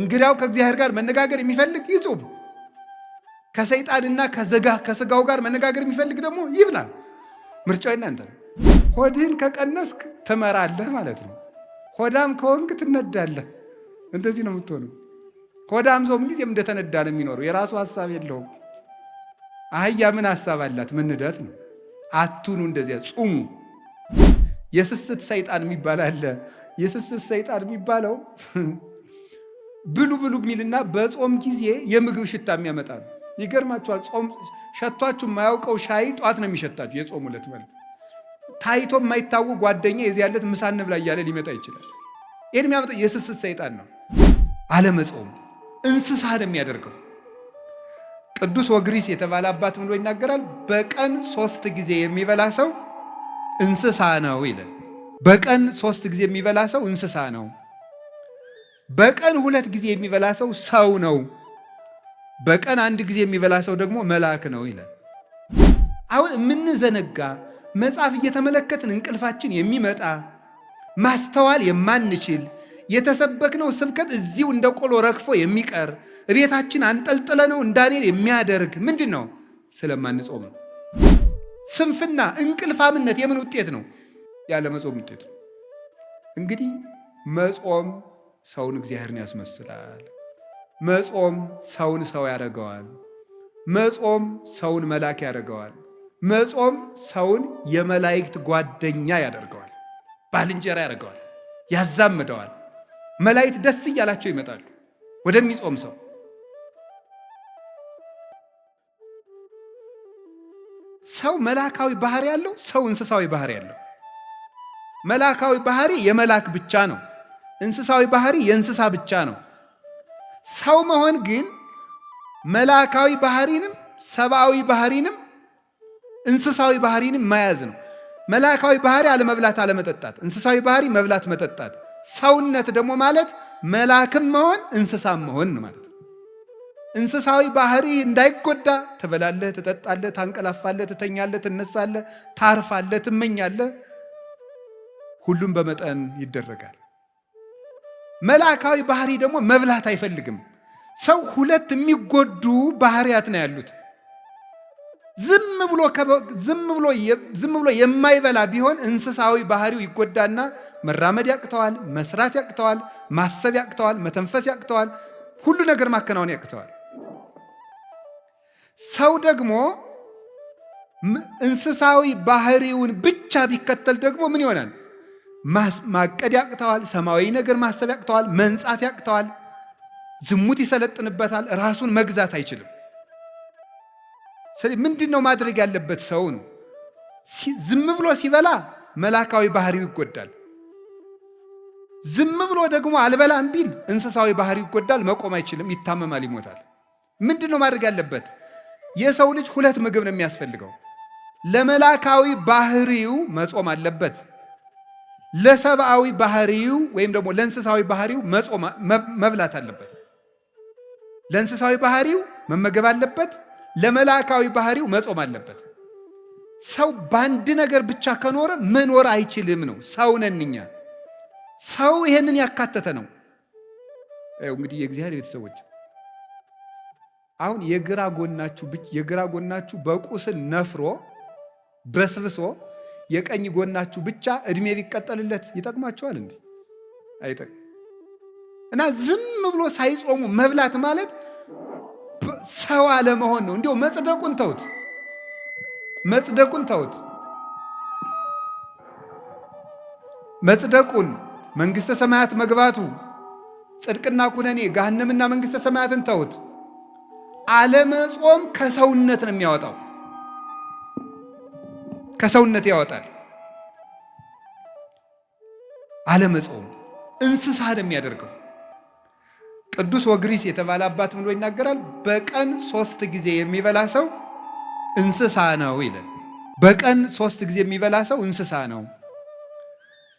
እንግዲያው ከእግዚአብሔር ጋር መነጋገር የሚፈልግ ይጹም። ከሰይጣንና ከስጋው ጋር መነጋገር የሚፈልግ ደግሞ ይብላ። ምርጫው እናንተ ነው። ሆድህን ከቀነስክ ትመራለህ ማለት ነው። ሆዳም ከሆንክ ትነዳለህ። እንደዚህ ነው የምትሆነው። ሆዳም ሰው ምን ጊዜም እንደተነዳ ነው የሚኖረው። የራሱ ሐሳብ የለውም። አህያ ምን ሐሳብ አላት? ምን ንደት ነው። አቱኑ እንደዚያ ጹሙ። የስስት ሰይጣን የሚባል አለ። የስስት ሰይጣን የሚባለው ብሉ ብሉ የሚልና በጾም ጊዜ የምግብ ሽታ የሚያመጣ ነው። ይገርማችኋል። ጾም ሸቷችሁ የማያውቀው ሻይ ጧት ነው የሚሸታችሁ። የጾም ዕለት ማለት ታይቶ የማይታወቅ ጓደኛ የዚህ ያለት ምሳ እንብላ እያለ ሊመጣ ይችላል። ይህን የሚያመጣው የስስት ሰይጣን ነው። አለመጾም እንስሳ ነው የሚያደርገው። ቅዱስ ወግሪስ የተባለ አባት ብሎ ይናገራል። በቀን 3 ጊዜ የሚበላ ሰው እንስሳ ነው ይላል። በቀን 3 ጊዜ የሚበላ ሰው እንስሳ ነው። በቀን 2 ጊዜ የሚበላ ሰው ሰው ነው። በቀን 1 ጊዜ የሚበላ ሰው ደግሞ መልአክ ነው ይላል። አሁን የምንዘነጋ መጽሐፍ እየተመለከትን እንቅልፋችን የሚመጣ ማስተዋል የማንችል የተሰበክነው ስብከት እዚሁ እንደ ቆሎ ረግፎ የሚቀር ቤታችን አንጠልጥለነው እንዳንል የሚያደርግ ምንድን ነው? ስለማንጾም ነው። ስንፍና፣ እንቅልፋምነት የምን ውጤት ነው? ያለ መጾም ውጤት። እንግዲህ መጾም ሰውን እግዚአብሔርን ያስመስላል። መጾም ሰውን ሰው ያደርገዋል። መጾም ሰውን መልአክ ያደርገዋል። መጾም ሰውን የመላእክት ጓደኛ ያደርገዋል፣ ባልንጀራ ያደርገዋል፣ ያዛምደዋል። መላእክት ደስ እያላቸው ይመጣሉ ወደሚጾም ሰው። ሰው መላካዊ ባህሪ ያለው፣ ሰው እንስሳዊ ባህሪ ያለው። መላካዊ ባህሪ የመላክ ብቻ ነው። እንስሳዊ ባህሪ የእንስሳ ብቻ ነው። ሰው መሆን ግን መላካዊ ባህሪንም ሰብአዊ ባህሪንም እንስሳዊ ባህሪንም መያዝ ነው። መላካዊ ባህሪ አለመብላት አለመጠጣት፣ እንስሳዊ ባህሪ መብላት መጠጣት። ሰውነት ደግሞ ማለት መላክም መሆን እንስሳም መሆን ማለት ነው። እንስሳዊ ባህሪ እንዳይጎዳ ትበላለህ፣ ትጠጣለህ፣ ታንቀላፋለህ፣ ትተኛለህ፣ ትነሳለህ፣ ታርፋለህ፣ ትመኛለህ። ሁሉም በመጠን ይደረጋል። መላካዊ ባህሪ ደግሞ መብላት አይፈልግም። ሰው 2 የሚጎዱ ባህሪያት ነው ያሉት። ዝም ብሎ የማይበላ ቢሆን እንስሳዊ ባህሪው ይጎዳና መራመድ ያቅተዋል፣ መስራት ያቅተዋል፣ ማሰብ ያቅተዋል፣ መተንፈስ ያቅተዋል፣ ሁሉ ነገር ማከናወን ያቅተዋል። ሰው ደግሞ እንስሳዊ ባህሪውን ብቻ ቢከተል ደግሞ ምን ይሆናል? ማቀድ ያቅተዋል፣ ሰማያዊ ነገር ማሰብ ያቅተዋል፣ መንጻት ያቅተዋል፣ ዝሙት ይሰለጥንበታል፣ ራሱን መግዛት አይችልም። ምንድን ነው ማድረግ ያለበት? ሰው ነው ዝም ብሎ ሲበላ መላካዊ ባህሪው ይጎዳል። ዝም ብሎ ደግሞ አልበላም ቢል እንስሳዊ ባህሪው ይጎዳል፣ መቆም አይችልም፣ ይታመማል፣ ይሞታል። ምንድን ነው ማድረግ ያለበት? የሰው ልጅ 2 ምግብ ነው የሚያስፈልገው። ለመላካዊ ባህሪው መጾም አለበት። ለሰብአዊ ባህሪው ወይም ደግሞ ለእንስሳዊ ባህሪው መብላት አለበት። ለእንስሳዊ ባህሪው መመገብ አለበት። ለመላካዊ ባህሪው መጾም አለበት። ሰው በአንድ ነገር ብቻ ከኖረ መኖር አይችልም ነው። ሰው ነን እኛ። ሰው ይሄንን ያካተተ ነው። እንግዲህ የእግዚአብሔር ቤተሰቦች አሁን የግራ ጎናችሁ በቁስል ነፍሮ በስብሶ የቀኝ ጎናችሁ ብቻ እድሜ ቢቀጠልለት ይጠቅማቸዋል እንዴ? አይጠቅም። እና ዝም ብሎ ሳይጾሙ መብላት ማለት ሰው አለመሆን ነው። እንዲሁ መጽደቁን ተውት። መጽደቁን መንግሥተ ሰማያት መግባቱ ጽድቅና ኩነኔ ገሃነምና መንግሥተ ሰማያትን ተውት። አለመጾም ከሰውነት ነው የሚያወጣው። ከሰውነት ያወጣል። አለመጾም እንስሳ ነው የሚያደርገው። ቅዱስ ወግሪስ የተባለ አባት ብሎ ይናገራል። በቀን 3 ጊዜ የሚበላ ሰው እንስሳ ነው ይላል። በቀን 3 ጊዜ የሚበላ ሰው እንስሳ ነው።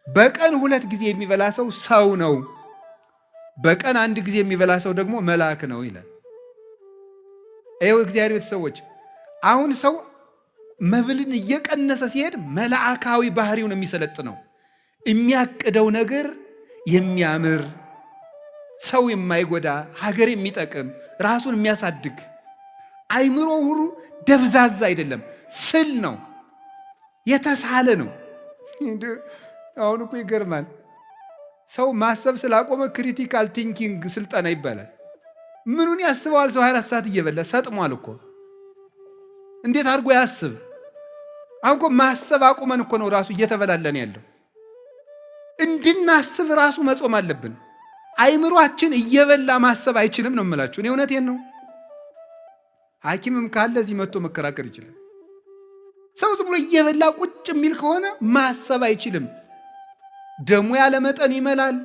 በቀን 2 ጊዜ የሚበላ ሰው ሰው ነው። በቀን 1 ጊዜ የሚበላ ሰው ደግሞ መልአክ ነው ይላል። ይኸው እግዚአብሔር ቤተሰቦች አሁን ሰው መብልን እየቀነሰ ሲሄድ መልአካዊ ባህሪውን የሚሰለጥነው የሚያቅደው ነገር የሚያምር ሰው የማይጎዳ ሀገር የሚጠቅም ራሱን የሚያሳድግ አይምሮ ሁሉ ደብዛዛ አይደለም፣ ስል ነው፣ የተሳለ ነው። አሁን እኮ ይገርማል። ሰው ማሰብ ስላቆመ ክሪቲካል ቲንኪንግ ስልጠና ይባላል። ምኑን ያስበዋል? ሰው 24 ሰዓት እየበላ ሰጥሟል እኮ። እንዴት አድርጎ ያስብ? አሁን እኮ ማሰብ አቁመን እኮ ነው ራሱ እየተበላለን ያለው። እንድናስብ ራሱ መጾም አለብን። አይምሯችን እየበላ ማሰብ አይችልም ነው የምላችሁ። እኔ እውነቴን ነው። ሐኪምም ካለ እዚህ መጥቶ መከራከር ይችላል። ሰው ዝም ብሎ እየበላ ቁጭ የሚል ከሆነ ማሰብ አይችልም። ደሙ ያለ መጠን ይመላል።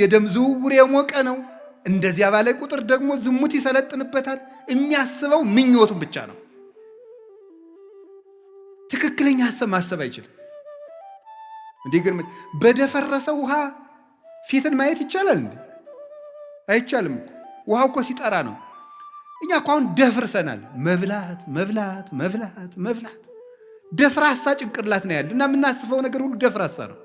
የደም ዝውውር የሞቀ ነው። እንደዚያ ባለ ቁጥር ደግሞ ዝሙት ይሰለጥንበታል። የሚያስበው ምኞቱን ብቻ ነው። ትክክለኛ ሐሳብ ማሰብ አይችልም። እንዲገርም በደፈረሰ ውሃ ፊትን ማየት ይቻላል እንዴ? አይቻልም እኮ። ውሃው እኮ ሲጠራ ነው። እኛ እኮ አሁን ደፍርሰናል። መብላት መብላት መብላት መብላት። ደፍራሳ ጭንቅላት ነው ያለ እና የምናስበው ነገር ሁሉ ደፍራሳ ነው።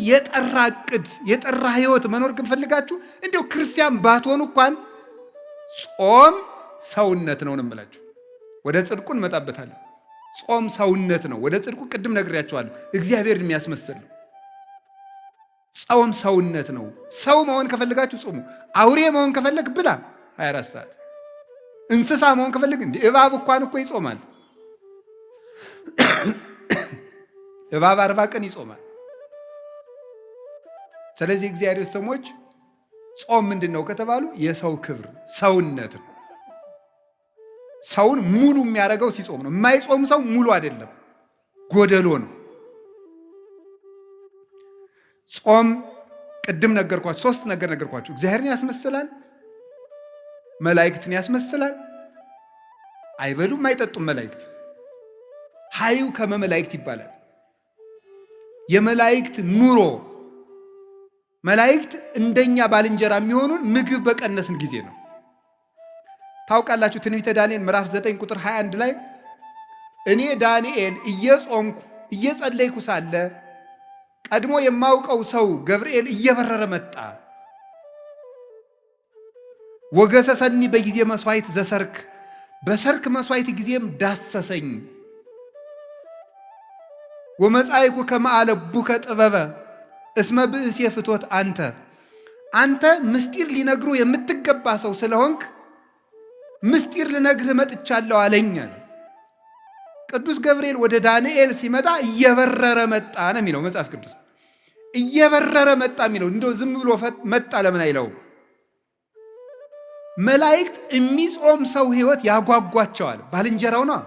የጠራ ዕቅድ የጠራ ህይወት መኖር ግን ፈልጋችሁ እንዲያው ክርስቲያን ባትሆኑ እንኳን ጾም ሰውነት ነው እንምላችሁ። ወደ ጽድቁ እንመጣበታለን። ጾም ሰውነት ነው። ወደ ጽድቁ ቅድም ነግሬያቸዋለሁ። እግዚአብሔርን የሚያስመስል ነው። ጾም ሰውነት ነው። ሰው መሆን ከፈልጋችሁ ጾሙ። አውሬ መሆን ከፈለግ ብላ 24 ሰዓት። እንስሳ መሆን ከፈልግ እንዴ እባብ እንኳን እኮ ይጾማል። እባብ 40 ቀን ይጾማል። ስለዚህ እግዚአብሔር ሰዎች ጾም ምንድን ነው ከተባሉ የሰው ክብር ሰውነት ነው። ሰውን ሙሉ የሚያደርገው ሲጾም ነው። የማይጾም ሰው ሙሉ አይደለም፣ ጎደሎ ነው። ጾም ቅድም ነገርኳችሁ፣ 3 ነገር ነገርኳችሁ። እግዚአብሔርን ያስመስላል፣ መላእክትን ያስመስላል። አይበሉም አይጠጡም መላእክት። ሀዩ ከመ መላእክት ይባላል። የመላእክት ኑሮ መላእክት እንደኛ ባልንጀራ የሚሆኑን ምግብ በቀነስን ጊዜ ነው። ታውቃላችሁ ትንቢተ ዳንኤል ምዕራፍ 9 ቁጥር 21 ላይ እኔ ዳንኤል እየጾምኩ እየጸለይኩ ሳለ ቀድሞ የማውቀው ሰው ገብርኤል እየበረረ መጣ። ወገሰሰኒ በጊዜ መስዋዕት ዘሰርክ፣ በሰርክ መስዋዕት ጊዜም ዳሰሰኝ። ወመጻይኩ ከመአለቡከ ጥበበ እስመ ብእሴ ፍቶት አንተ ምስጢር ሊነግሩ የምትገባ ሰው ስለሆንክ ምስጢር ልነግርህ መጥቻለሁ አለኝ። ቅዱስ ገብርኤል ወደ ዳንኤል ሲመጣ እየበረረ መጣ ነው የሚለው መጽሐፍ ቅዱስ። እየበረረ መጣ የሚለው እንደው ዝም ብሎ መጣ ለምን አይለውም? መላእክት የሚጾም ሰው ህይወት ያጓጓቸዋል። ባልንጀራው ነው።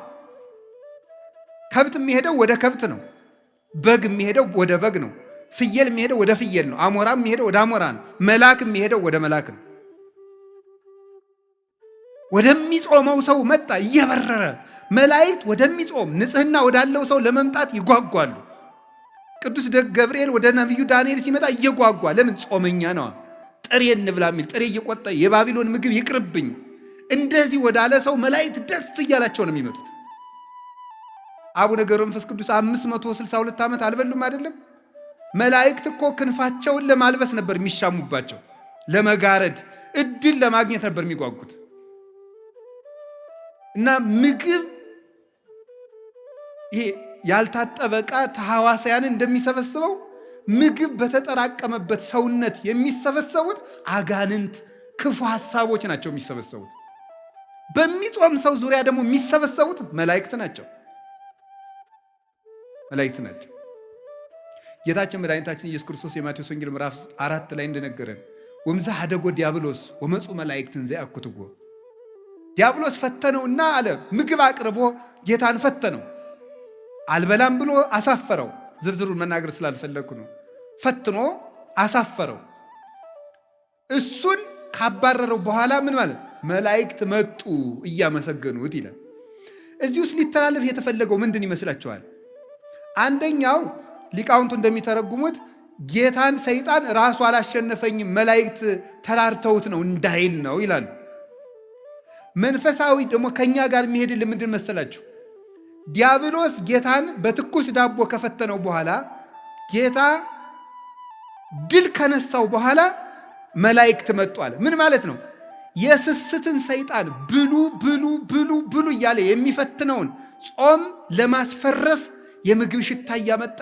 ከብት የሚሄደው ወደ ከብት ነው። በግ የሚሄደው ወደ በግ ነው። ፍየል የሚሄደው ወደ ፍየል ነው። አሞራ የሚሄደው ወደ አሞራ ነው። መልአክ የሚሄደው ወደ መልአክ ነው። ወደሚጾመው ሰው መጣ እየበረረ። መላእክት ወደሚጾም ንጽህና ወዳለው ሰው ለመምጣት ይጓጓሉ። ቅዱስ ገብርኤል ወደ ነቢዩ ዳንኤል ሲመጣ እየጓጓ ለምን? ጾመኛ ነው። ጥሬ እንብላ የሚል ጥሬ እየቆጠ የባቢሎን ምግብ ይቅርብኝ እንደዚህ ወዳለ ሰው መላእክት ደስ እያላቸው ነው የሚመጡት። አቡነ ገብረ መንፈስ ቅዱስ 562 ዓመት አልበሉም አይደለም? መላእክት እኮ ክንፋቸውን ለማልበስ ነበር የሚሻሙባቸው፣ ለመጋረድ እድል ለማግኘት ነበር የሚጓጉት። እና ምግብ ይሄ ያልታጠበ ዕቃ ተሐዋስያን እንደሚሰበስበው ምግብ በተጠራቀመበት ሰውነት የሚሰበሰቡት አጋንንት ክፉ ሐሳቦች ናቸው የሚሰበሰቡት። በሚጾም ሰው ዙሪያ ደግሞ የሚሰበሰቡት መላእክት ናቸው። ጌታችን መድኃኒታችን ኢየሱስ ክርስቶስ የማቴዎስ ወንጌል ምዕራፍ 4 ላይ እንደነገረን ወምዛ ሀደጎ ዲያብሎስ ወመፁ መላእክትን ዘያኩትጎ፣ ዲያብሎስ ፈተነውና አለ ምግብ አቅርቦ ጌታን ፈተነው። አልበላም ብሎ አሳፈረው። ዝርዝሩን መናገር ስላልፈለግኩ ነው። ፈትኖ አሳፈረው። እሱን ካባረረው በኋላ ምን ማለት መላእክት መጡ እያመሰገኑት ይላል። እዚህ ውስጥ ሊተላለፍ የተፈለገው ምንድን ይመስላችኋል? አንደኛው ሊቃውንቱ እንደሚተረጉሙት ጌታን ሰይጣን ራሱ አላሸነፈኝም መላእክት ተራርተውት ነው እንዳይል ነው ይላሉ። መንፈሳዊ ደግሞ ከኛ ጋር የሚሄድልን ምንድን መሰላችሁ? ዲያብሎስ ጌታን በትኩስ ዳቦ ከፈተነው በኋላ ጌታ ድል ከነሳው በኋላ መላእክት መጡ አለ። ምን ማለት ነው? የስስትን ሰይጣን ብሉ ብሉ ብሉ ብሉ እያለ የሚፈትነውን ጾም ለማስፈረስ የምግብ ሽታ እያመጣ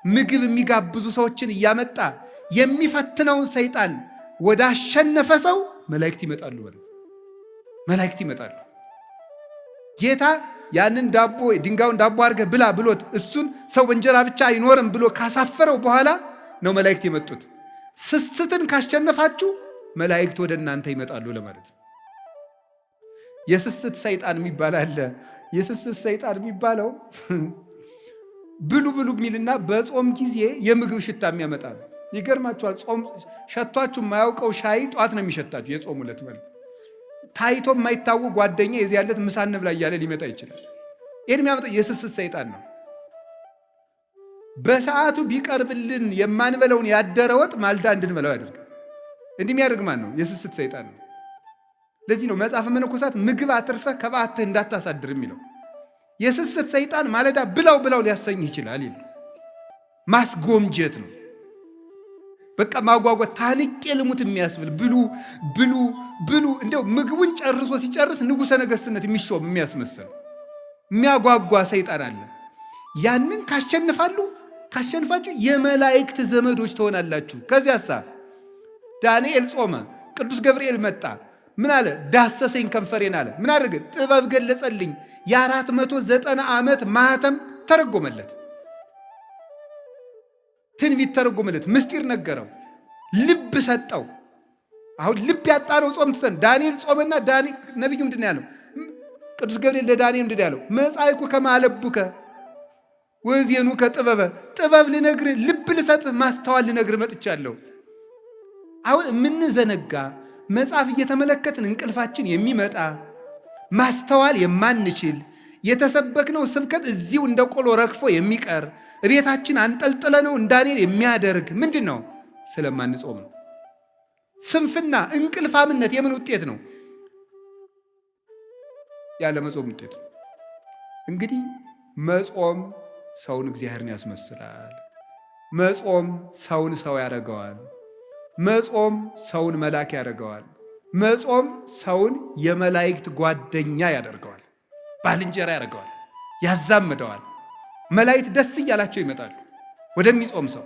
ምግብ የሚጋብዙ ሰዎችን እያመጣ የሚፈትነውን ሰይጣን ወደ አሸነፈ ሰው መላእክት ይመጣሉ ማለት መላእክት ይመጣሉ። ጌታ ያንን ዳቦ ድንጋዩን ዳቦ አድርገህ ብላ ብሎት እሱን ሰው በእንጀራ ብቻ አይኖርም ብሎ ካሳፈረው በኋላ ነው መላእክት የመጡት። ስስትን ካሸነፋችሁ መላእክት ወደ እናንተ ይመጣሉ ለማለት ነው። የስስት ሰይጣን የሚባል አለ። የስስት ሰይጣን የሚባለው ብሉ ብሉ የሚልና በጾም ጊዜ የምግብ ሽታ የሚያመጣ ነው። ይገርማችኋል። ጾም ሸቷችሁ የማያውቀው ሻይ ጧት ነው የሚሸታችሁ። የጾም ዕለት ማለት ታይቶ የማይታወቅ ጓደኛ የዚህ ያለት ምሳ እንብላ እያለ ሊመጣ ይችላል። ይህን የሚያመጣው የስስት ሰይጣን ነው። በሰዓቱ ቢቀርብልን የማንበለውን ያደረ ወጥ ማልዳ እንድንበላው ያደርጋል። እንዲህ የሚያደርግ ማን ነው? የስስት ሰይጣን ነው። ለዚህ ነው መጽሐፈ መነኮሳት ምግብ አትርፈ ከበዓትህ እንዳታሳድር የሚለው። የስስት ሰይጣን ማለዳ ብላው ብላው ሊያሰኝ ይችላል። ማስጎምጀት ነው። በቃ ማጓጓት፣ ታንቄ ልሙት የሚያስብል ብሉ ብሉ ብሉ። እንደው ምግቡን ጨርሶ ሲጨርስ ንጉሠ ነገሥትነት የሚሾም የሚያስመስል የሚያጓጓ ሰይጣን አለ። ያንን ካሸንፋችሁ የመላእክት ዘመዶች ትሆናላችሁ። ከዚያሳ ዳንኤል ጾመ፣ ቅዱስ ገብርኤል መጣ። ምን አለ? ዳሰሰኝ ከንፈሬን አለ። ምን አድርገ? ጥበብ ገለጸልኝ። የ490 ዓመት ማህተም ተረጎመለት፣ ትንቢት ተረጎመለት፣ ምስጢር ነገረው፣ ልብ ሰጠው። አሁን ልብ ያጣነው ጾም ትተን ዳንኤል ጾመና ነቢዩ ምንድን ያለው? ቅዱስ ገብርኤል ለዳንኤል ምንድን ያለው? መጻይኩ ከማለቡከ ወዜኑ ከጥበበ፣ ጥበብ ልነግርህ፣ ልብ ልሰጥህ፣ ማስተዋል ልነግርህ መጥቻለሁ። አሁን የምንዘነጋ መጽሐፍ እየተመለከትን እንቅልፋችን የሚመጣ ማስተዋል የማንችል የተሰበክነው ስብከት እዚሁ እንደ ቆሎ ረግፎ የሚቀር እቤታችን አንጠልጥለነው እንዳንል የሚያደርግ ምንድን ነው? ስለማንጾም ነው። ስንፍና፣ እንቅልፋምነት የምን ውጤት ነው? ያለ መጾም ውጤት። እንግዲህ መጾም ሰውን እግዚአብሔርን ያስመስላል። መጾም ሰውን ሰው ያደርገዋል። መጾም ሰውን መልአክ ያደርገዋል። መጾም ሰውን የመላእክት ጓደኛ ያደርገዋል፣ ባልንጀራ ያደርገዋል፣ ያዛምደዋል። መላእክት ደስ እያላቸው ይመጣሉ ወደሚጾም ሰው።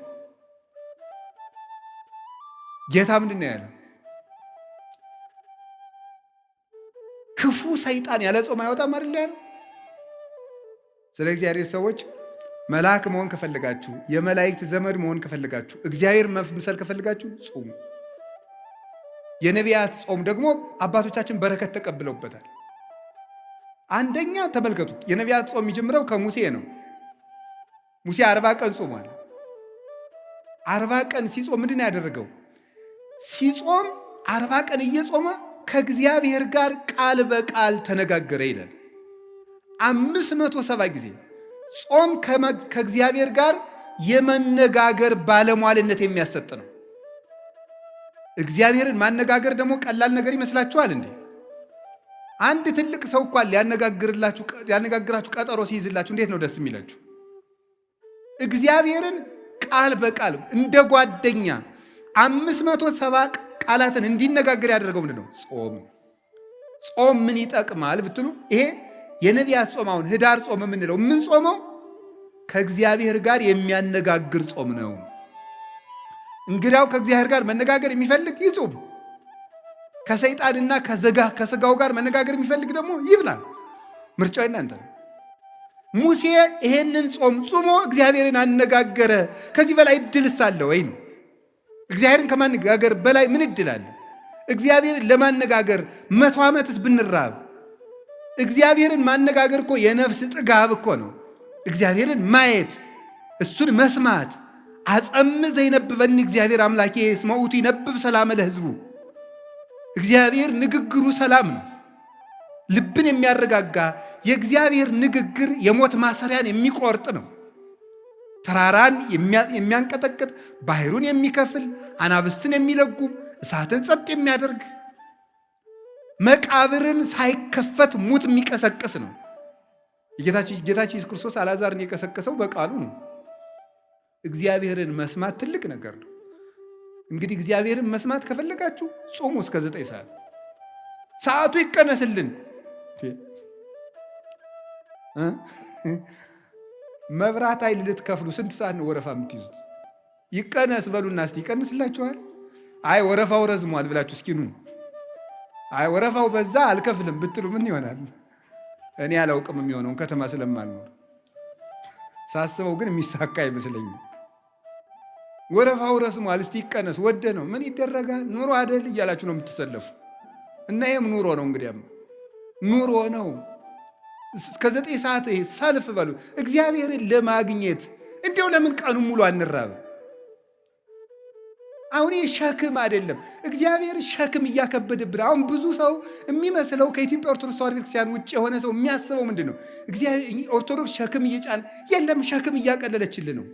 ጌታ ምንድን ነው ያለው? ክፉ ሰይጣን ያለ ጾም አይወጣም አይደል ያለው? ስለ እግዚአብሔር ሰዎች መልአክ መሆን ከፈለጋችሁ፣ የመላእክት ዘመድ መሆን ከፈለጋችሁ፣ እግዚአብሔር መምሰል ከፈለጋችሁ ጾሙ። የነቢያት ጾም ደግሞ አባቶቻችን በረከት ተቀብለውበታል። አንደኛ ተመልከቱ፣ የነቢያት ጾም የሚጀምረው ከሙሴ ነው። ሙሴ 40 ቀን ጾሟል። 40 ቀን ሲጾም ምንድን ነው ያደረገው? ሲጾም 40 ቀን እየጾመ ከእግዚአብሔር ጋር ቃል በቃል ተነጋገረ ይላል። 570 ጊዜ ጾም ከእግዚአብሔር ጋር የመነጋገር ባለሟልነት የሚያሰጥ ነው። እግዚአብሔርን ማነጋገር ደግሞ ቀላል ነገር ይመስላችኋል እንዴ? አንድ ትልቅ ሰው እንኳን ሊያነጋግራችሁ ቀጠሮ ሲይዝላችሁ እንዴት ነው ደስ የሚላችሁ? እግዚአብሔርን ቃል በቃል እንደ ጓደኛ 570 ቃላትን እንዲነጋገር ያደረገው ምንድን ነው? ጾም። ጾም ምን ይጠቅማል ብትሉ ይሄ የነቢያት ጾም፣ አሁን ህዳር ጾም የምንለው ምን ጾመው ከእግዚአብሔር ጋር የሚያነጋግር ጾም ነው። እንግዳው ከእግዚአብሔር ጋር መነጋገር የሚፈልግ ይጾም። ከሰይጣንና ከስጋው ጋር መነጋገር የሚፈልግ ደግሞ ይብላል። ምርጫው እናንተ ነው። ሙሴ ይሄንን ጾም ጾሞ እግዚአብሔርን አነጋገረ። ከዚህ በላይ እድልስ አለ ወይ ነው? እግዚአብሔርን ከማነጋገር በላይ ምን እድል አለ? እግዚአብሔርን ለማነጋገር 100 ዓመትስ ብንራብ እግዚአብሔርን ማነጋገር እኮ የነፍስ ጥጋብ እኮ ነው። እግዚአብሔርን ማየት፣ እሱን መስማት። አጸም ዘይነብበኒ እግዚአብሔር አምላኬ እስመ ውእቱ ይነብብ ሰላም ለሕዝቡ። እግዚአብሔር ንግግሩ ሰላም ነው፣ ልብን የሚያረጋጋ። የእግዚአብሔር ንግግር የሞት ማሰሪያን የሚቆርጥ ነው። ተራራን የሚያንቀጠቅጥ፣ ባህሩን የሚከፍል፣ አናብስትን የሚለጉም፣ እሳትን ጸጥ የሚያደርግ፣ መቃብርን ሳይከፈት ሙት የሚቀሰቅስ ነው። ጌታችን ኢየሱስ ክርስቶስ አልዓዛርን የቀሰቀሰው በቃሉ ነው። እግዚአብሔርን መስማት ትልቅ ነገር ነው። እንግዲህ እግዚአብሔርን መስማት ከፈለጋችሁ ጾሙ እስከ 9 ሰዓት። ሰዓቱ ይቀነስልን። መብራት ኃይል ልትከፍሉ ስንት ሰዓት ነው ወረፋ የምትይዙት? ይቀነስ በሉና እስቲ ይቀንስላችኋል። አይ ወረፋው ረዝሟል ብላችሁ እስኪ ኑ። አይ ወረፋው በዛ አልከፍልም ብትሉ ምን ይሆናል? እኔ አላውቅም የሚሆነውን ከተማ ስለማልኖር ሳስበው ግን የሚሳካ አይመስለኝም። ወረፋው ረዝሟል እስቲ ይቀነስ። ወደ ነው ምን ይደረጋል? ኑሮ አይደል እያላችሁ ነው የምትሰለፉ። እና ይሄም ኑሮ ነው እንግዲያም ኑሮ ነው። እስከ 9 ሰዓት ሰልፍ በሉ እግዚአብሔርን ለማግኘት። እንዲያው ለምን ቀኑ ሙሉ አንራብ? አሁን ሸክም አይደለም፣ እግዚአብሔር ሸክም እያከበደብን። አሁን ብዙ ሰው የሚመስለው ከኢትዮጵያ ኦርቶዶክስ ተዋሕዶ ቤተክርስቲያን ውጭ የሆነ ሰው የሚያስበው ምንድን ነው? ኦርቶዶክስ ሸክም እየጫነ የለም፣ ሸክም እያቀለለችልን ነው።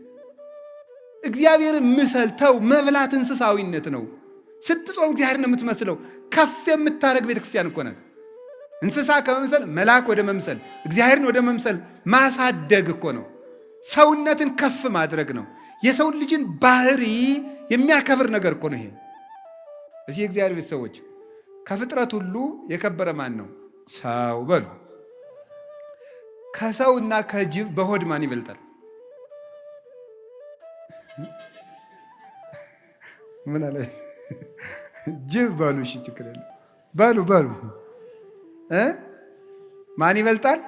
እግዚአብሔርን ምሰል ተው። መብላት እንስሳዊነት ነው። ስትጾም እግዚአብሔር ነው የምትመስለው። ከፍ የምታደርግ ቤተክርስቲያን እኮ ናት። እንስሳ ከመምሰል መልአክ ወደ መምሰል እግዚአብሔርን ወደ መምሰል ማሳደግ እኮ ነው። ሰውነትን ከፍ ማድረግ ነው። የሰውን ልጅን ባህሪ የሚያከብር ነገር እኮ ነው ይሄ። እዚህ የእግዚአብሔር ቤተሰቦች ከፍጥረት ሁሉ የከበረ ማን ነው? ሰው በሉ። ከሰውና ከጅብ በሆድ ማን ይበልጣል? ምን አለ? ጅብ በሉ። እሺ ችግር የለም በሉ። ማን ይበልጣል?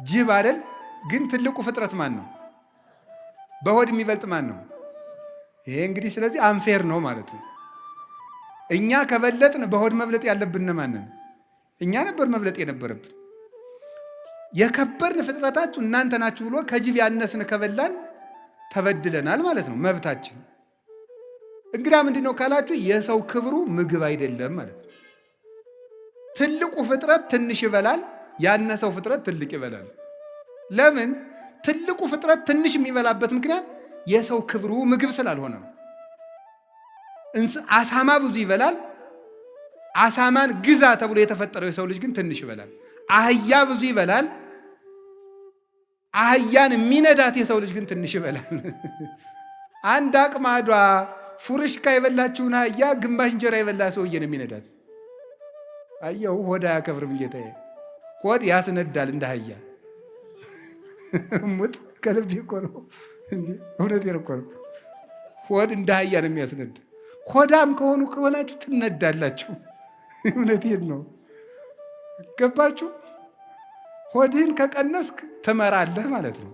ጅብ አይደል? ግን ትልቁ ፍጥረት ማን ነው? በሆድ የሚበልጥ ማን ነው? ይሄ እንግዲህ ስለዚህ አንፌር ነው ማለት ነው። እኛ ከበለጥን በሆድ መብለጥ ያለብን ማንን? እኛ ነበር መብለጥ የነበረብን። የከበርን ፍጥረታችሁ እናንተ ናችሁ ብሎ ከጅብ ያነስን ከበላን ተበድለናል ማለት ነው። መብታችን እንግዳ ምንድን ነው ካላችሁ የሰው ክብሩ ምግብ አይደለም ማለት ነው። ትልቁ ፍጥረት ትንሽ ይበላል፣ ያነሰው ፍጥረት ትልቅ ይበላል። ለምን? ትልቁ ፍጥረት ትንሽ የሚበላበት ምክንያት የሰው ክብሩ ምግብ ስላልሆነ ነው። አሳማ ብዙ ይበላል። አሳማን ግዛ ተብሎ የተፈጠረው የሰው ልጅ ግን ትንሽ ይበላል። አህያ ብዙ ይበላል። አህያን የሚነዳት የሰው ልጅ ግን ትንሽ ይበላል። አንድ አቅማዷ ፉርሽካ የበላችውን አህያ ግማሽ እንጀራ የበላ ሰውዬ ነው የሚነዳት። አየሁ ሆድ አያከብርም ጌታዬ። ሆድ ያስነዳል እንደ አህያ። ሙት ከልቤ እኮ ነው እንዴ፣ እውነቴን እኮ ነው። ሆድ እንደ አህያ ነው የሚያስነዳ። ሆዳም ከሆናችሁ ትነዳላችሁ። እውነቴን ነው። ገባችሁ? ሆድህን ከቀነስክ ትመራለህ ማለት ነው።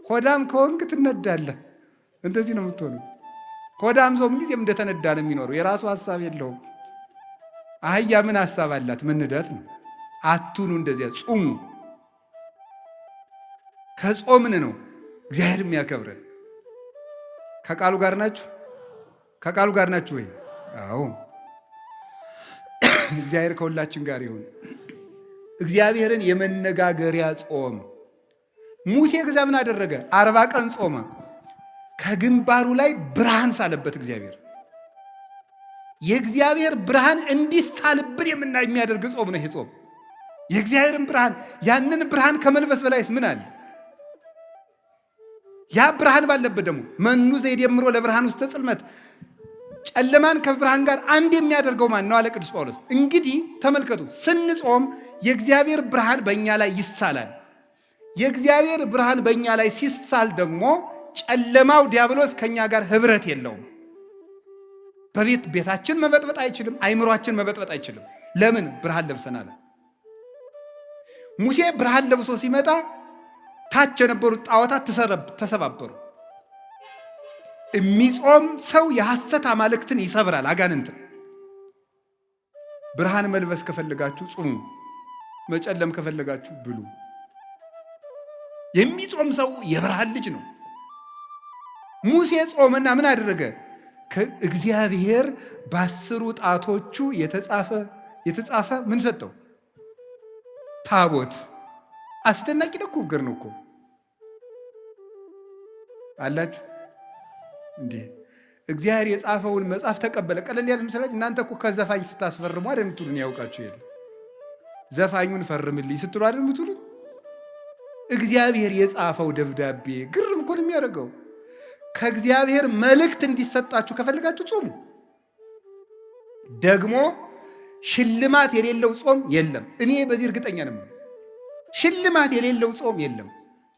ሆዳም ከሆንክ ትነዳለህ። እንደዚህ ነው የምትሆነው። ሆዳም ሰው ምንጊዜም እንደተነዳ ነው የሚኖረው። የራሱ ሀሳብ የለውም። አህያ ምን ሀሳብ አላት? መንዳት ነው። አቱኑ እንደዚያ ጹሙ። ከጾምን ነው እግዚአብሔር የሚያከብረን። ከቃሉ ጋር ናችሁ? ከቃሉ ጋር ናችሁ ወይ? አዎ። እግዚአብሔር ከሁላችን ጋር ይሁን። እግዚአብሔርን የመነጋገሪያ ጾም ሙሴ ግዛ ምን አደረገ? 40 ቀን ጾመ። ከግንባሩ ላይ ብርሃን ሳለበት እግዚአብሔር። የእግዚአብሔር ብርሃን እንዲሳልብን የሚያደርግ ጾም ነው ይሄ ጾም። የእግዚአብሔርን ብርሃን ያንን ብርሃን ከመልበስ በላይስ ምን አለ? ያ ብርሃን ባለበት ደግሞ መኑ ዘይደምሮ ለብርሃን ውስተ ጽልመት፣ ጨለማን ከብርሃን ጋር አንድ የሚያደርገው ማን ነው አለ ቅዱስ ጳውሎስ። እንግዲህ ተመልከቱ፣ ስንጾም የእግዚአብሔር ብርሃን በእኛ ላይ ይሳላል። የእግዚአብሔር ብርሃን በእኛ ላይ ሲሳል ደግሞ ጨለማው ዲያብሎስ ከኛ ጋር ህብረት የለውም። ቤታችን መበጥበጥ አይችልም። አይምሯችን መበጥበጥ አይችልም። ለምን? ብርሃን ለብሰናል። ሙሴ ብርሃን ለብሶ ሲመጣ ታች የነበሩት ጣዖታት ተሰባበሩ። የሚጾም ሰው የሐሰት አማልክትን ይሰብራል፣ አጋንንትን። ብርሃን መልበስ ከፈለጋችሁ ጹሙ፣ መጨለም ከፈለጋችሁ ብሉ። የሚጾም ሰው የብርሃን ልጅ ነው። ሙሴ ጾመና ምን አደረገ? ከእግዚአብሔር በ10 ጣቶቹ የተጻፈ ምን ሰጠው? ታቦት። አስደናቂ ነገር ነው እኮ አላችሁ እንዴ! እግዚአብሔር የጻፈውን መጽሐፍ ተቀበለ። ቀለል ያለ ምስላች እናንተ እኮ ከዘፋኝ ስታስፈርሙ አይደል የምትሉን? ያውቃችሁ የለ ዘፋኙን ፈርምልኝ ስትሉ አይደል የምትሉን? እግዚአብሔር የጻፈው ደብዳቤ ግርም እኮ ነው የሚያደርገው። ከእግዚአብሔር መልእክት እንዲሰጣችሁ ከፈልጋችሁ ጾሙ። ደግሞ ሽልማት የሌለው ጾም የለም። እኔ በዚህ እርግጠኛ ነኝ። ሽልማት የሌለው ጾም የለም።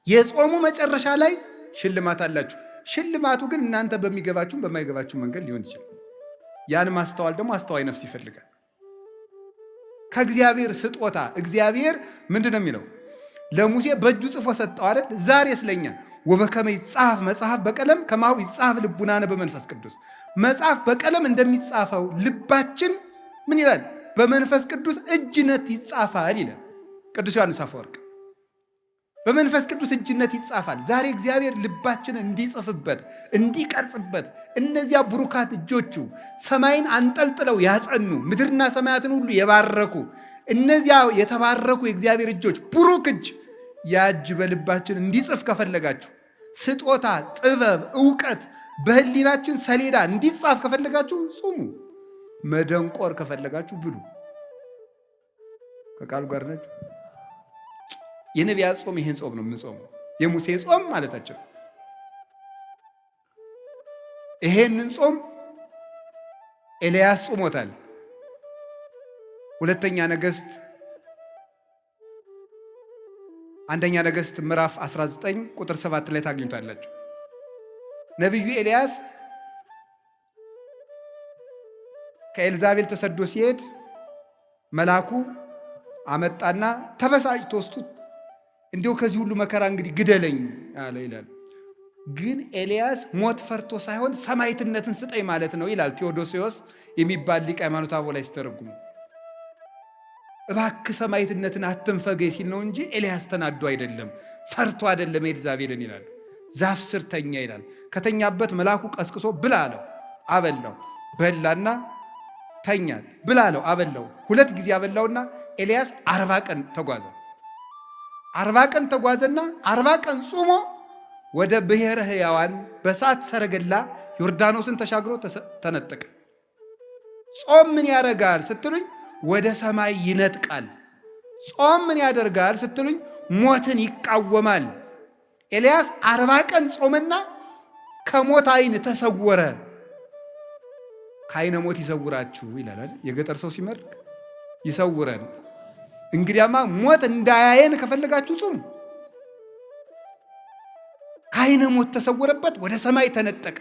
የጾሙ መጨረሻ ላይ ሽልማት አላችሁ። ሽልማቱ ግን እናንተ በሚገባችሁም በማይገባችሁ መንገድ ሊሆን ይችላል። ያን ማስተዋል ደግሞ አስተዋይ ነፍስ ይፈልጋል። ከእግዚአብሔር ስጦታ እግዚአብሔር ምንድን ነው የሚለው? ለሙሴ በእጁ ጽፎ ሰጠው አይደል? ዛሬ ስለኛ ወበከመ ይጻፍ መጽሐፍ በቀለም ከማሁ ይጻፍ ልቡናነ በመንፈስ ቅዱስ። መጽሐፍ በቀለም እንደሚጻፈው ልባችን ምን ይላል? በመንፈስ ቅዱስ እጅነት ይጻፋል ይላል ቅዱስ ዮሐንስ አፈወርቅ። በመንፈስ ቅዱስ እጅነት ይጻፋል። ዛሬ እግዚአብሔር ልባችን እንዲጽፍበት እንዲቀርጽበት፣ እነዚያ ብሩካት እጆቹ ሰማይን አንጠልጥለው ያጸኑ ምድርና ሰማያትን ሁሉ የባረኩ እነዚያ የተባረኩ የእግዚአብሔር እጆች ብሩክ እጅ ያ እጅ በልባችን እንዲጽፍ ከፈለጋችሁ፣ ስጦታ፣ ጥበብ፣ ዕውቀት በህሊናችን ሰሌዳ እንዲጻፍ ከፈለጋችሁ ጾሙ። መደንቆር ከፈለጋችሁ ብሉ። ከቃሉ ጋር ነች። የነቢያት ጾም ይሄን ጾም ነው የምንጾመው። የሙሴ ጾም ማለታቸው ይሄንን ጾም ኤልያስ ጾሞታል። አንደኛ ነገሥት ምዕራፍ 19 ቁጥር 7 ላይ ታገኙታላችሁ። ነቢዩ ኤልያስ ከኤልዛቤል ተሰዶ ሲሄድ መልአኩ አመጣና ተበሳጭቶ ወስዱት እንዲሁ ከዚህ ሁሉ መከራ እንግዲህ ግደለኝ አለ ይላል። ግን ኤልያስ ሞት ፈርቶ ሳይሆን ሰማዕትነትን ስጠኝ ማለት ነው ይላል ቴዎዶሲዮስ የሚባል ሊቅ ሃይማኖተ አበው ላይ ሲተረጉሙ። እባክህ ሰማዕትነትን አትንፈገኝ ሲል ነው እንጂ ኤልያስ ተናዶ አይደለም፣ ፈርቶ አይደለም ኤልዛቤልን ይላል። ዛፍ ስር ተኛ ይላል። ከተኛበት መልአኩ ቀስቅሶ ብላ አለው፣ አበላው። በላና ተኛል። ብላ አለው፣ አበላው። 2 ጊዜ አበላውና ኤልያስ 40 ቀን ተጓዘ። 40 ቀን ተጓዘና 40 ቀን ጾሞ ወደ ብሔረ ሕያዋን በእሳት ሰረገላ ዮርዳኖስን ተሻግሮ ተነጠቀ። ጾም ምን ያደርጋል ስትሉኝ ወደ ሰማይ ይነጥቃል። ጾም ምን ያደርጋል ስትሉኝ ሞትን ይቃወማል። ኤልያስ 40 ቀን ጾመና ከሞት ዓይን ተሰወረ። ከዓይነ ሞት ይሰውራችሁ ይላል የገጠር ሰው ሲመርቅ፣ ይሰውረን። እንግዲያማ ሞት እንዳያየን ከፈለጋችሁ ጾም። ከዓይነ ሞት ተሰወረበት፣ ወደ ሰማይ ተነጠቀ።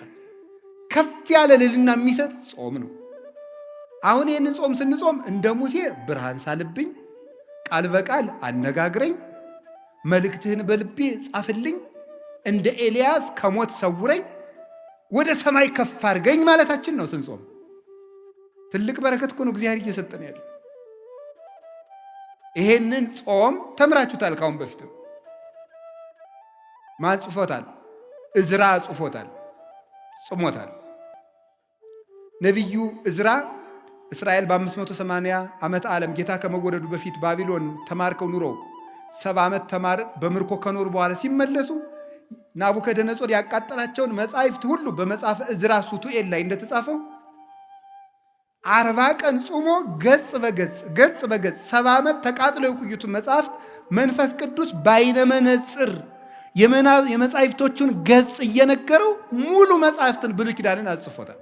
ከፍ ያለ ልልና የሚሰጥ ጾም ነው። አሁን ይህንን ጾም ስንጾም እንደ ሙሴ ብርሃን ሳልብኝ፣ ቃል በቃል አነጋግረኝ፣ መልእክትህን በልቤ ጻፍልኝ፣ እንደ ኤልያስ ከሞት ሰውረኝ፣ ወደ ሰማይ ከፍ አድርገኝ ማለታችን ነው ስንጾም። ትልቅ በረከት እኮ ነው እግዚአብሔር እየሰጠን ያለ። ይሄንን ጾም ተምራችሁታል። ካሁን በፊትም ማን ጽፎታል? እዝራ ጽፎታል፣ ጽሞታል። ነቢዩ እዝራ እስራኤል በ580 ዓመት ዓለም ጌታ ከመወለዱ በፊት ባቢሎን ተማርከው ኑረው 70 ዓመት በምርኮ ከኖሩ በኋላ ሲመለሱ ናቡከደነጾር ያቃጠላቸውን መጻሕፍት ሁሉ በመጽሐፈ እዝራ ሱቱኤል ላይ እንደተጻፈው 40 ቀን ጾሞ ገጽ በገጽ 70 ዓመት ተቃጥለው የቆዩትን መጽሐፍት መንፈስ ቅዱስ በዓይነ መነጽር የመጻሕፍቶቹን ገጽ እየነገረው ሙሉ መጽሐፍትን ብሉይ ኪዳንን አጽፎታል።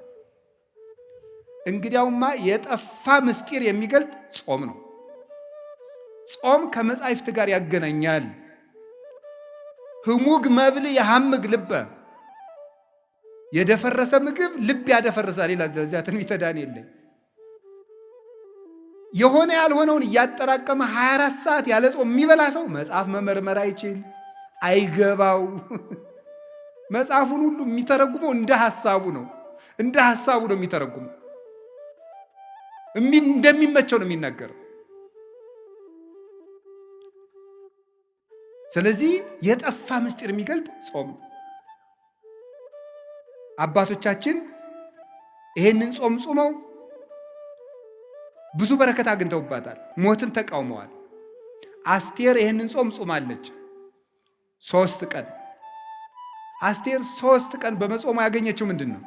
እንግዲያውማ የጠፋ ምስጢር የሚገልጥ ጾም ነው። ጾም ከመጻሕፍት ጋር ያገናኛል። ህሙግ መብል የሐምግ ልበ፣ የደፈረሰ ምግብ ልብ ያደፈርሳል ይላል እዚያ ትንቢተ ዳንኤል ላይ። የሆነ ያልሆነውን እያጠራቀመ 24 ሰዓት ያለ ጾም የሚበላ ሰው መጽሐፍ መመርመር አይችል፣ አይገባው። መጽሐፉን ሁሉ የሚተረጉመው እንደ ሐሳቡ ነው የሚተረጉመው። እንደሚመቸው ነው የሚናገረው። ስለዚህ የጠፋ ምስጢር የሚገልጥ ጾም ነው። አባቶቻችን ይሄንን ጾም ጾመው ብዙ በረከት አግኝተውባታል። ሞትን ተቃውመዋል። አስቴር ይሄንን ጾም ጾማለች 3 ቀን። አስቴር 3 ቀን በመጾሙ ያገኘችው ምንድን ነው?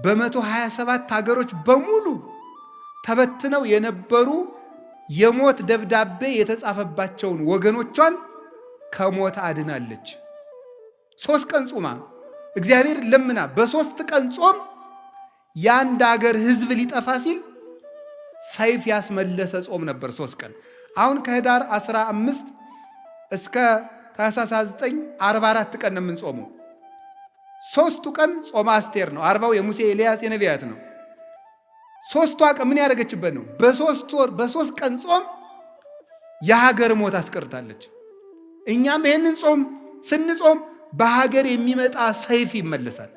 በ127 ሀገሮች በሙሉ ተበትነው የነበሩ የሞት ደብዳቤ የተጻፈባቸውን ወገኖቿን ከሞት አድናለች። 3 ቀን ጾማ እግዚአብሔር ለምና በ3 ቀን ጾም የአንድ ሀገር ሕዝብ ሊጠፋ ሲል ሰይፍ ያስመለሰ ጾም ነበር 3 ቀን። አሁን ከህዳር 15 እስከ ታኅሳስ 9 44 ቀን ነው የምንጾመው። 3ቱ ቀን ጾመ አስቴር ነው። 40ው የሙሴ ኤልያስ የነቢያት ነው። 3ቷ ቀን ምን ያደረገችበት ነው? በ3 ቀን ጾም የሀገር ሞት አስቀርታለች። እኛም ይህንን ጾም ስንጾም በሀገር የሚመጣ ሰይፍ ይመለሳል።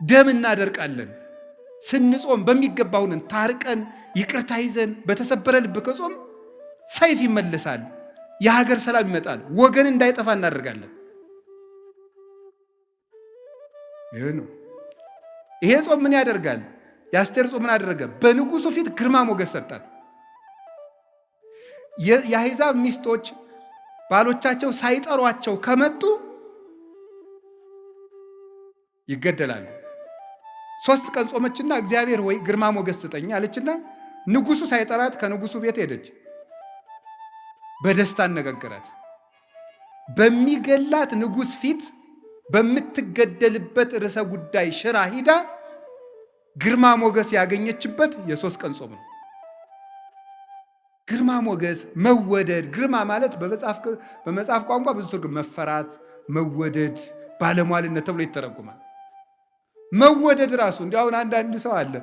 ደም እናደርቃለን። ስንጾም በሚገባውን ታርቀን ይቅርታ ይዘን በተሰበረ ልብ ከጾም ሰይፍ ይመለሳል። የሀገር ሰላም ይመጣል። ወገን እንዳይጠፋ እናደርጋለን። ይሄ ነው። ይሄ ጾም ምን ያደርጋል? የአስቴር ጾም ምን አደረገ? በንጉሱ ፊት ግርማ ሞገስ ሰጣት። የአሕዛብ ሚስቶች ባሎቻቸው ሳይጠሯቸው ከመጡ ይገደላሉ። 3 ቀን ጾመችና እግዚአብሔር ወይ ግርማ ሞገስ ስጠኝ አለችና ንጉሱ ሳይጠራት ከንጉሱ ቤት ሄደች። በደስታ አነጋገራት። በሚገላት ንጉስ ፊት በምትገደልበት ርዕሰ ጉዳይ ሽራ ሂዳ ግርማ ሞገስ ያገኘችበት የ3 ቀን ጾም ነው። ግርማ ሞገስ፣ መወደድ። ግርማ ማለት በመጽሐፍ ቋንቋ ብዙ ትርጉም፣ መፈራት፣ መወደድ፣ ባለሟልነት ተብሎ ይተረጉማል። መወደድ ራሱ እንዲያውን አንዳንድ ሰው አለ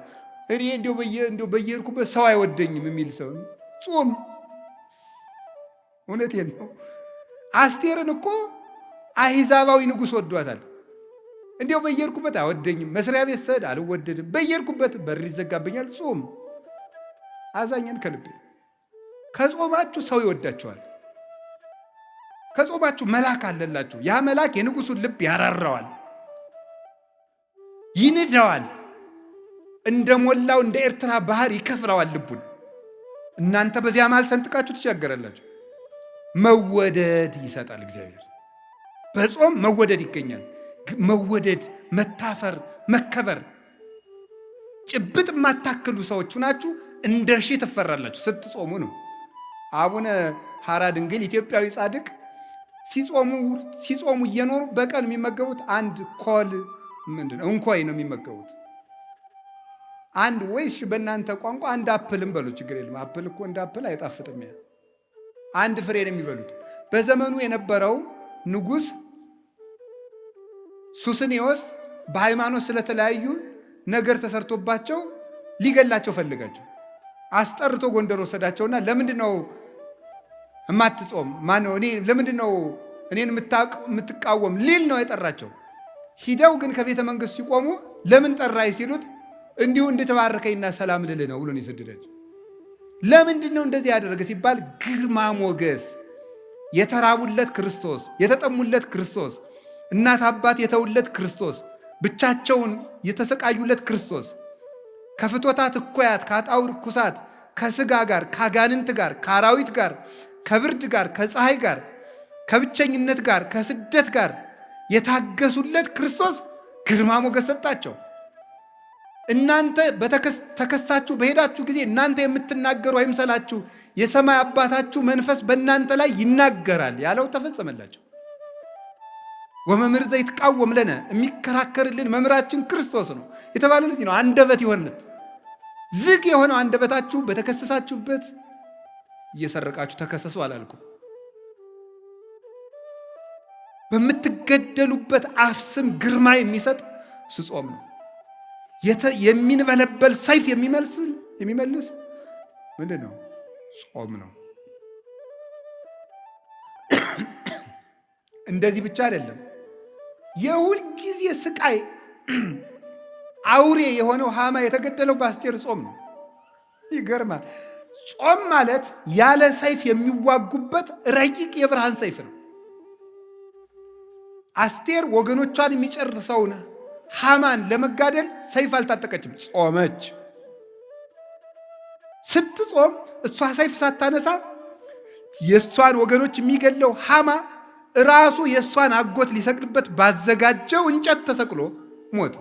እኔ እንዲያው በየሄድኩበት ሰው አይወደኝም የሚል ሰው ጾም። እውነቴን ነው። አስቴርን እኮ አሕዛባዊ ንጉሥ ወዷታል። እንዲያው በየሄድኩበት አይወደኝም፣ መስሪያ ቤት ስሄድ አልወደድም፣ በየሄድኩበት በር ይዘጋብኛል። ጾም አዛኘን ከልቤ። ከጾማችሁ ሰው ይወዳቸዋል። ከጾማችሁ መልአክ አለላችሁ። ያ መልአክ የንጉሱን ልብ ያራራዋል፣ ይንደዋል፣ እንደሞላው እንደ ኤርትራ ባህር ይከፍለዋል ልቡን። እናንተ በዚያ መሃል ሰንጥቃችሁ ትሻገራላችሁ። መወደድ ይሰጣል እግዚአብሔር። በጾም መወደድ ይገኛል። መወደድ፣ መታፈር፣ መከበር። ጭብጥ የማታክሉ ሰዎች ናችሁ፣ እንደ ሺህ ትፈራላችሁ ስትጾሙ ነው። አቡነ ሐራ ድንግል ኢትዮጵያዊ ጻድቅ ሲጾሙ እየኖሩ በቀን የሚመገቡት አንድ ኮል እንኮይ ነው የሚመገቡት። አንድ ወይስ በእናንተ ቋንቋ አንድ አፕልም በሉ፣ ችግር የለም። አፕል እኮ እንደ አፕል አይጣፍጥም። አንድ ፍሬ ነው የሚበሉት። በዘመኑ የነበረው ንጉሥ ሱስንዮስ በሃይማኖት ስለተለያዩ ነገር ተሰርቶባቸው ሊገላቸው ፈልጋቸው አስጠርቶ ጎንደር ወሰዳቸውና ለምንድነው እማትጾም? ማነው እኔ ለምንድነው እኔን የምትቃወም ሊል ነው የጠራቸው። ሂደው ግን ከቤተ መንግስት ሲቆሙ ለምን ጠራይ ሲሉት እንዲሁ እንድትባርከኝና ሰላም ልል ነው ብሎ ነው የሰደዳቸው። ለምንድነው እንደዚህ ያደረገ ሲባል ግርማ ሞገስ፣ የተራቡለት ክርስቶስ፣ የተጠሙለት ክርስቶስ፣ እናት አባት የተውለት ክርስቶስ፣ ብቻቸውን የተሰቃዩለት ክርስቶስ፣ ከፍቶታት እኮያት፣ ከአጣው ርኩሳት፣ ከስጋ ጋር፣ ከአጋንንት ጋር፣ ከአራዊት ጋር፣ ከብርድ ጋር፣ ከፀሐይ ጋር፣ ከብቸኝነት ጋር፣ ከስደት ጋር የታገሱለት ክርስቶስ ግርማ ሞገስ ሰጣቸው። እናንተ ተከሳችሁ በሄዳችሁ ጊዜ እናንተ የምትናገሩ አይምሰላችሁ፣ የሰማይ አባታችሁ መንፈስ በእናንተ ላይ ይናገራል ያለው ተፈጸመላቸው። ወመምህር ዘይትቃወም ለነ፣ የሚከራከርልን መምህራችን ክርስቶስ ነው የተባለ ልጅ ነው። አንደበት ይሆንልን። ዝግ የሆነው አንደበታችሁ በተከሰሳችሁበት እየሰረቃችሁ ተከሰሱ አላልኩም። በምትገደሉበት አፍ ስም ግርማ የሚሰጥ ስጾም ነው። የሚንበለበል ሰይፍ የሚመልስ ምንድን ነው? ጾም ነው። እንደዚህ ብቻ አይደለም። የሁል ጊዜ ስቃይ አውሬ የሆነው ሃማ የተገደለው በአስቴር ጾም ነው። ይገርማል። ጾም ማለት ያለ ሰይፍ የሚዋጉበት ረቂቅ የብርሃን ሰይፍ ነው። አስቴር ወገኖቿን የሚጨርሰውን ሃማን ለመጋደል ሰይፍ አልታጠቀችም፣ ጾመች። ስትጾም እሷ ሰይፍ ሳታነሳ የእሷን ወገኖች የሚገለው ሃማ ራሱ የእሷን አጎት ሊሰቅልበት ባዘጋጀው እንጨት ተሰቅሎ ሞተ።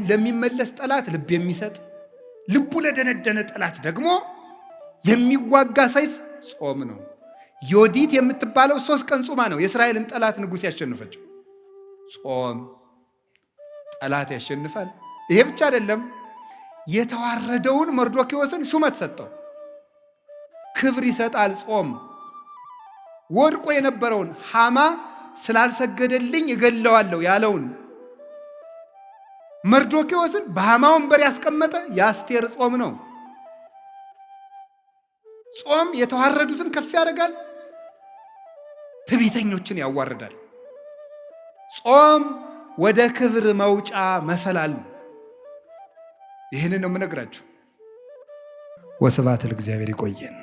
ለሚመለስ ጠላት ልብ የሚሰጥ ልቡ ለደነደነ ጠላት ደግሞ የሚዋጋ ሰይፍ ጾም ነው። ዮዲት የምትባለው 3 ቀን ጾማ ነው የእስራኤልን ጠላት ንጉሥ ያሸነፈችው። ጾም ጠላት ያሸንፋል። ይሄ ብቻ አይደለም፣ የተዋረደውን መርዶክዮስን ሹመት ሰጠው። ክብር ይሰጣል ጾም። ወድቆ የነበረውን ሃማ ስላልሰገደልኝ እገለዋለሁ ያለውን መርዶክዮስን በሃማ ወንበር ያስቀመጠ የአስቴር ጾም ነው። ጾም የተዋረዱትን ከፍ ያደርጋል፣ ትዕቢተኞችን ያዋርዳል። ጾም ወደ ክብር መውጫ መሰላል ነው። ይህንን ነው የምነግራችሁ። ወስብሐት ለእግዚአብሔር። ይቆየን።